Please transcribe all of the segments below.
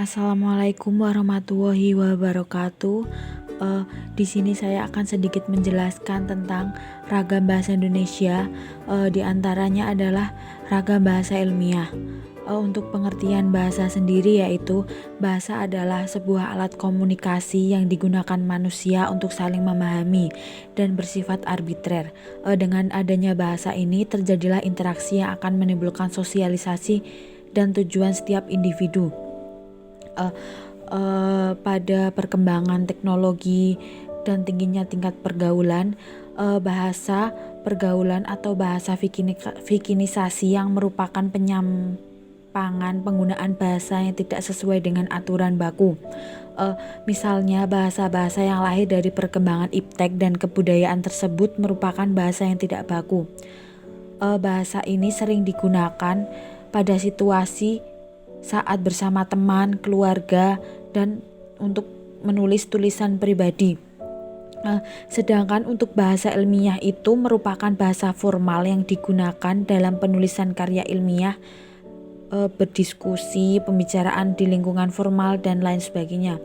Assalamualaikum warahmatullahi wabarakatuh. Di sini saya akan sedikit menjelaskan tentang ragam bahasa Indonesia. Di antaranya adalah ragam bahasa ilmiah. Untuk pengertian bahasa sendiri yaitu bahasa adalah sebuah alat komunikasi yang digunakan manusia untuk saling memahami dan bersifat arbitrer. Dengan adanya bahasa ini terjadilah interaksi yang akan menimbulkan sosialisasi dan tujuan setiap individu. Pada perkembangan teknologi dan tingginya tingkat pergaulan, bahasa pergaulan atau bahasa fikinisasi yang merupakan penyampangan penggunaan bahasa yang tidak sesuai dengan aturan baku. Misalnya bahasa-bahasa yang lahir dari perkembangan iptek dan kebudayaan tersebut merupakan bahasa yang tidak baku. Bahasa ini sering digunakan pada situasi saat bersama teman, keluarga, dan untuk menulis tulisan pribadi. Sedangkan untuk bahasa ilmiah itu merupakan bahasa formal yang digunakan dalam penulisan karya ilmiah, berdiskusi, pembicaraan di lingkungan formal, dan lain sebagainya.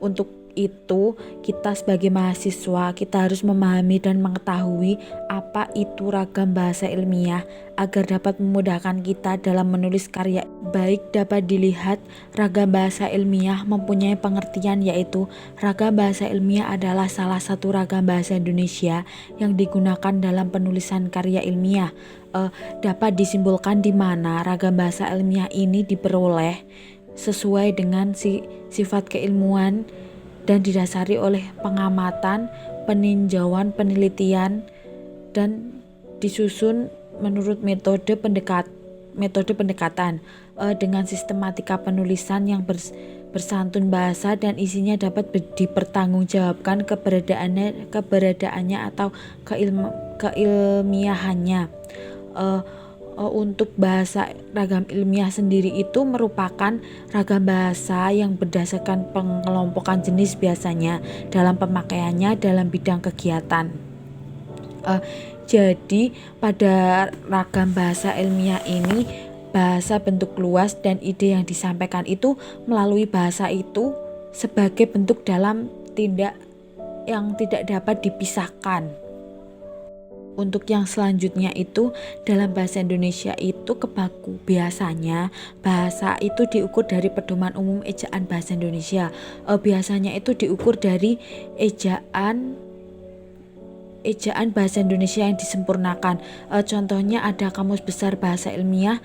Untuk itu kita sebagai mahasiswa kita harus memahami dan mengetahui apa itu ragam bahasa ilmiah agar dapat memudahkan kita dalam menulis karya. Baik dapat dilihat ragam bahasa ilmiah mempunyai pengertian yaitu ragam bahasa ilmiah adalah salah satu ragam bahasa Indonesia yang digunakan dalam penulisan karya ilmiah. Dapat disimpulkan di mana ragam bahasa ilmiah ini diperoleh sesuai dengan sifat keilmuan dan didasari oleh pengamatan, peninjauan, penelitian, dan disusun menurut metode pendekatan dengan sistematika penulisan yang bersantun bahasa dan isinya dapat dipertanggungjawabkan keberadaannya atau keilmiahannya. Untuk bahasa ragam ilmiah sendiri itu merupakan ragam bahasa yang berdasarkan pengelompokan jenis biasanya dalam pemakaiannya dalam bidang kegiatan. Jadi pada ragam bahasa ilmiah ini bahasa bentuk luas dan ide yang disampaikan itu melalui bahasa itu sebagai bentuk dalam tindak yang tidak dapat dipisahkan. Untuk yang selanjutnya itu dalam bahasa Indonesia itu kebaku. Biasanya bahasa itu diukur dari pedoman umum ejaan bahasa Indonesia. Biasanya itu diukur dari ejaan bahasa Indonesia yang disempurnakan. Contohnya ada Kamus Besar Bahasa Ilmiah,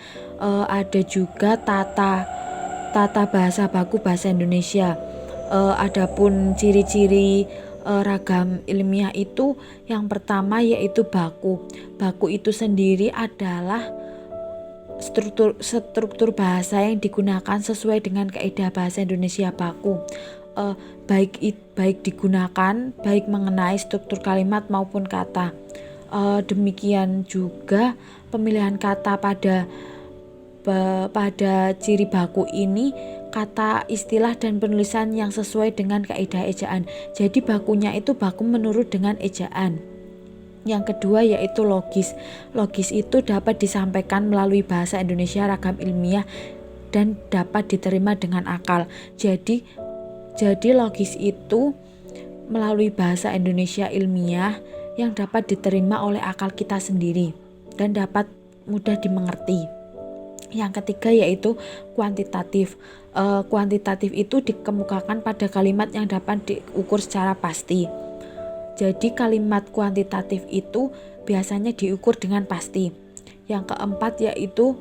ada juga tata bahasa baku bahasa Indonesia. Adapun ciri-ciri ragam ilmiah itu yang pertama yaitu baku. Baku itu sendiri adalah struktur bahasa yang digunakan sesuai dengan kaidah bahasa Indonesia baku. Baik digunakan baik mengenai struktur kalimat maupun kata. Demikian juga pemilihan kata pada ciri baku ini, kata, istilah, dan penulisan yang sesuai dengan kaidah ejaan. Jadi bakunya itu baku menurut dengan ejaan. Yang kedua yaitu logis. Logis itu dapat disampaikan melalui bahasa Indonesia ragam ilmiah dan dapat diterima dengan akal. Jadi logis itu melalui bahasa Indonesia ilmiah yang dapat diterima oleh akal kita sendiri dan dapat mudah dimengerti. Yang ketiga yaitu kuantitatif. Kuantitatif itu dikemukakan pada kalimat yang dapat diukur secara pasti. Jadi kalimat kuantitatif itu biasanya diukur dengan pasti. Yang keempat yaitu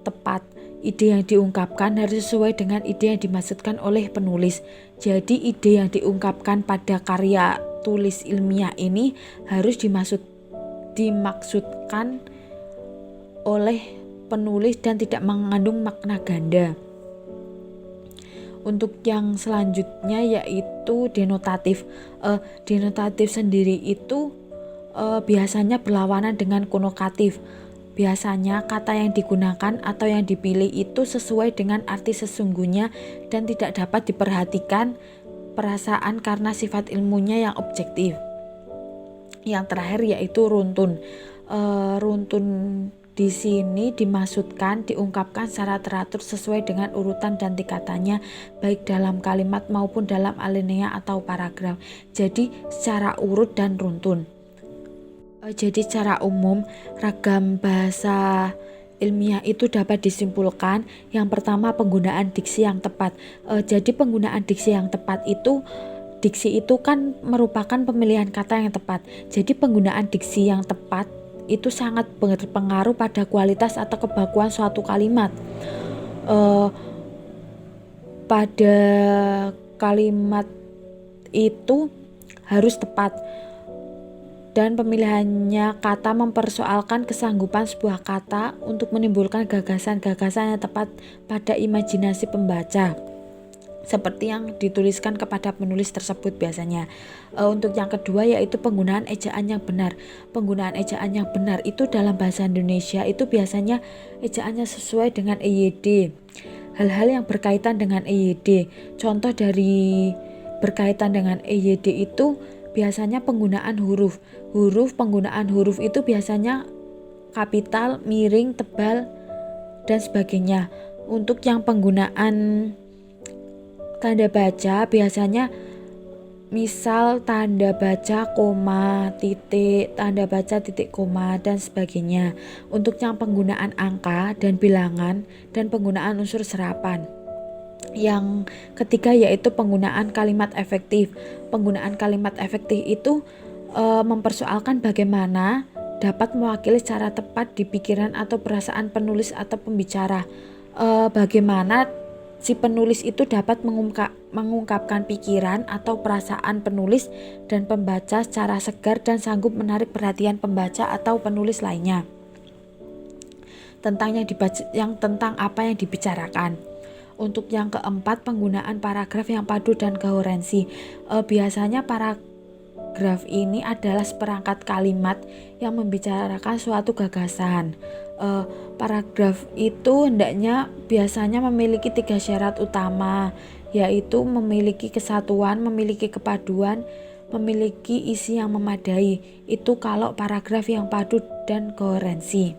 tepat. Ide yang diungkapkan harus sesuai dengan ide yang dimaksudkan oleh penulis. Jadi ide yang diungkapkan pada karya tulis ilmiah ini harus dimaksudkan oleh penulis dan tidak mengandung makna ganda. Untuk yang selanjutnya yaitu denotatif. Denotatif sendiri itu biasanya berlawanan dengan konotatif. Biasanya kata yang digunakan atau yang dipilih itu sesuai dengan arti sesungguhnya dan tidak dapat diperhatikan perasaan karena sifat ilmunya yang objektif. Yang terakhir yaitu runtun. Runtun Di sini dimaksudkan diungkapkan secara teratur sesuai dengan urutan dan tingkatannya, baik dalam kalimat maupun dalam alinea atau paragraf. Jadi secara urut dan runtun. Jadi secara umum ragam bahasa ilmiah itu dapat disimpulkan yang pertama penggunaan diksi yang tepat. Jadi penggunaan diksi yang tepat itu, diksi itu kan merupakan pemilihan kata yang tepat. Jadi penggunaan diksi yang tepat itu sangat berpengaruh pada kualitas atau kebakuan suatu kalimat. Pada kalimat itu harus tepat, dan pemilihannya kata mempersoalkan kesanggupan sebuah kata untuk menimbulkan gagasan-gagasan yang tepat pada imajinasi pembaca, seperti yang dituliskan kepada penulis tersebut biasanya. Untuk yang kedua yaitu penggunaan ejaan yang benar. Penggunaan ejaan yang benar itu dalam bahasa Indonesia itu biasanya ejaannya sesuai dengan EYD. Hal-hal yang berkaitan dengan EYD. Contoh dari berkaitan dengan EYD itu biasanya penggunaan huruf. Penggunaan huruf itu biasanya kapital, miring, tebal, dan sebagainya. Untuk yang penggunaan tanda baca biasanya misal tanda baca koma, titik, tanda baca titik koma, dan sebagainya. Untuk yang penggunaan angka dan bilangan dan penggunaan unsur serapan. Yang ketiga yaitu penggunaan kalimat efektif. Penggunaan kalimat efektif itu mempersoalkan bagaimana dapat mewakili secara tepat di pikiran atau perasaan penulis atau pembicara. Bagaimana si penulis itu dapat mengungkapkan pikiran atau perasaan penulis dan pembaca secara segar dan sanggup menarik perhatian pembaca atau penulis lainnya tentang tentang apa yang dibicarakan. Untuk yang keempat, penggunaan paragraf yang padu dan koherensi. Biasanya paragraf ini adalah seperangkat kalimat yang membicarakan suatu gagasan. Paragraf itu hendaknya biasanya memiliki 3 syarat utama, yaitu memiliki kesatuan, memiliki kepaduan, memiliki isi yang memadai. Itu kalau paragraf yang padu dan koherensi.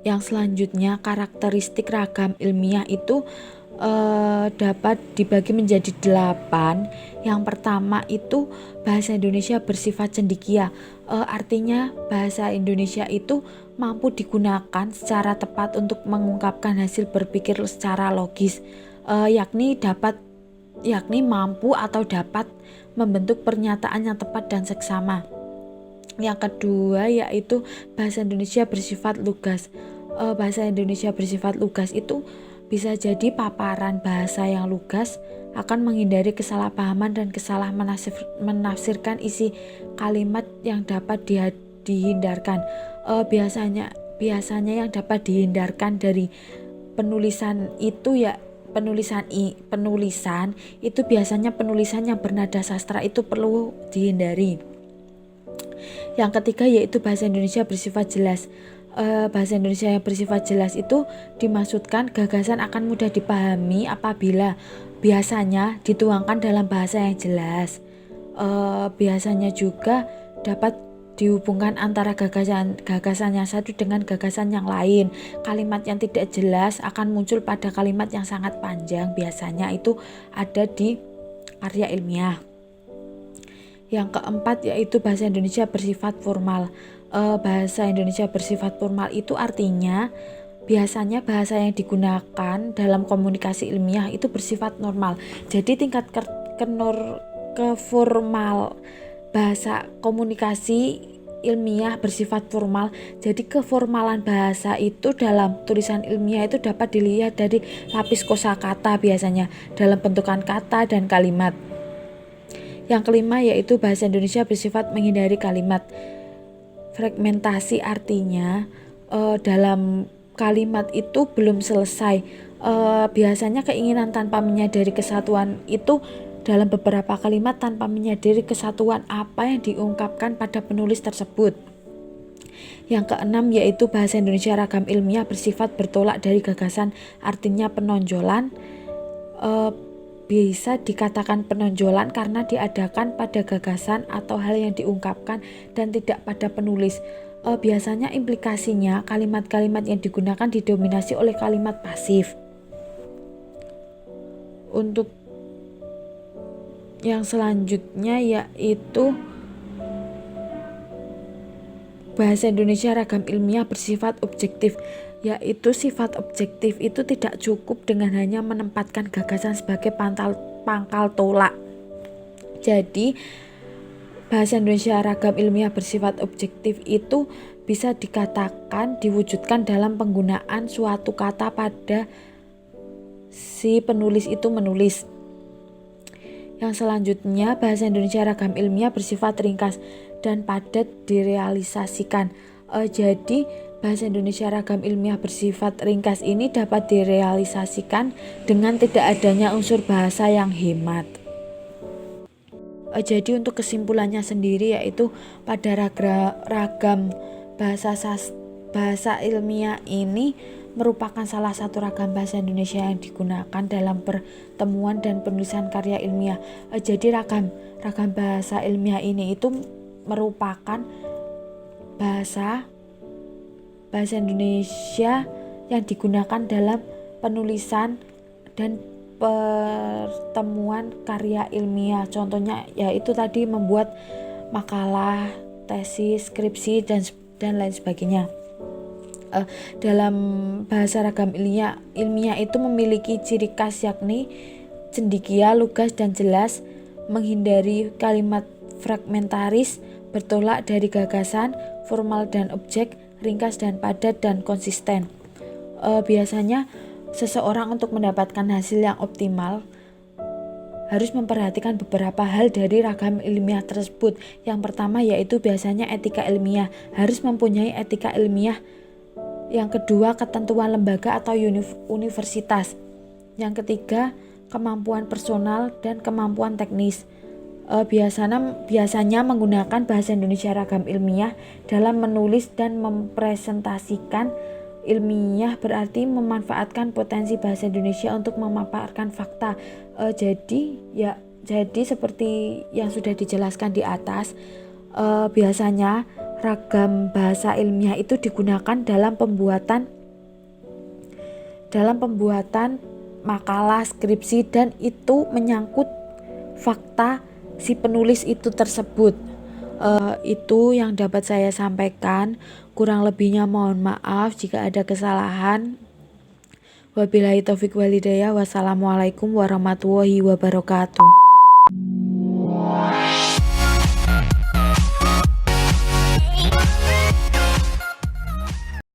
Yang selanjutnya, karakteristik ragam ilmiah itu dapat dibagi menjadi 8. Yang pertama itu bahasa Indonesia bersifat cendekia. Artinya bahasa Indonesia itu mampu digunakan secara tepat untuk mengungkapkan hasil berpikir secara logis, yakni mampu atau dapat membentuk pernyataan yang tepat dan seksama. Yang kedua yaitu bahasa Indonesia bersifat lugas. Bahasa Indonesia bersifat lugas itu bisa jadi paparan bahasa yang lugas akan menghindari kesalahpahaman dan kesalah menafsirkan isi kalimat yang dapat dihindarkan. Biasanya yang dapat dihindarkan dari penulisan itu ya penulisan itu biasanya penulisan yang bernada sastra itu perlu dihindari. Yang ketiga yaitu bahasa Indonesia bersifat jelas. Bahasa Indonesia yang bersifat jelas itu dimaksudkan gagasan akan mudah dipahami apabila biasanya dituangkan dalam bahasa yang jelas. Biasanya juga dapat dihubungkan antara gagasan yang satu dengan gagasan yang lain. Kalimat yang tidak jelas akan muncul pada kalimat yang sangat panjang, biasanya itu ada di karya ilmiah. Yang keempat yaitu bahasa Indonesia bersifat formal. Bahasa Indonesia bersifat formal itu artinya biasanya bahasa yang digunakan dalam komunikasi ilmiah itu bersifat normal. Jadi tingkat keformal bahasa komunikasi ilmiah bersifat formal. Jadi keformalan bahasa itu dalam tulisan ilmiah itu dapat dilihat dari lapis kosakata biasanya dalam bentukan kata dan kalimat. Yang kelima yaitu bahasa Indonesia bersifat menghindari kalimat fragmentasi, artinya dalam kalimat itu belum selesai. Biasanya keinginan tanpa menyadari kesatuan itu dalam beberapa kalimat tanpa menyadari kesatuan apa yang diungkapkan pada penulis tersebut. Yang keenam yaitu bahasa Indonesia ragam ilmiah bersifat bertolak dari gagasan, artinya penonjolan. Bisa dikatakan penonjolan karena diadakan pada gagasan atau hal yang diungkapkan dan tidak pada penulis. Biasanya implikasinya kalimat-kalimat yang digunakan didominasi oleh kalimat pasif. Untuk yang selanjutnya yaitu bahasa Indonesia ragam ilmiah bersifat objektif, yaitu sifat objektif itu tidak cukup dengan hanya menempatkan gagasan sebagai pangkal tolak. Jadi bahasa Indonesia ragam ilmiah bersifat objektif itu bisa dikatakan diwujudkan dalam penggunaan suatu kata pada si penulis itu menulis. Yang selanjutnya, bahasa Indonesia ragam ilmiah bersifat ringkas dan padat direalisasikan. Jadi bahasa Indonesia ragam ilmiah bersifat ringkas ini dapat direalisasikan dengan tidak adanya unsur bahasa yang hemat. Jadi untuk kesimpulannya sendiri yaitu pada ragam bahasa ilmiah ini merupakan salah satu ragam bahasa Indonesia yang digunakan dalam pertemuan dan penulisan karya ilmiah. Jadi ragam bahasa ilmiah ini itu merupakan bahasa Indonesia yang digunakan dalam penulisan dan pertemuan karya ilmiah. Contohnya yaitu tadi membuat makalah, tesis, skripsi dan lain sebagainya. Dalam bahasa ragam ilmiah itu memiliki ciri khas yakni cendekia, lugas dan jelas, menghindari kalimat fragmentaris, bertolak dari gagasan, formal dan objek, ringkas dan padat dan konsisten. Biasanya seseorang untuk mendapatkan hasil yang optimal harus memperhatikan beberapa hal dari ragam ilmiah tersebut. Yang pertama yaitu biasanya etika ilmiah, harus mempunyai etika ilmiah. Yang kedua, ketentuan lembaga atau universitas. Yang ketiga, kemampuan personal dan kemampuan teknis. Biasanya menggunakan bahasa Indonesia ragam ilmiah dalam menulis dan mempresentasikan ilmiah, berarti memanfaatkan potensi bahasa Indonesia untuk memaparkan fakta. Jadi seperti yang sudah dijelaskan di atas, biasanya ragam bahasa ilmiah itu digunakan dalam pembuatan makalah, skripsi, dan itu menyangkut fakta si penulis itu tersebut. Itu yang dapat saya sampaikan. Kurang lebihnya mohon maaf jika ada kesalahan. Wabillahi taufik walhidayah. Wassalamualaikum warahmatullahi wabarakatuh.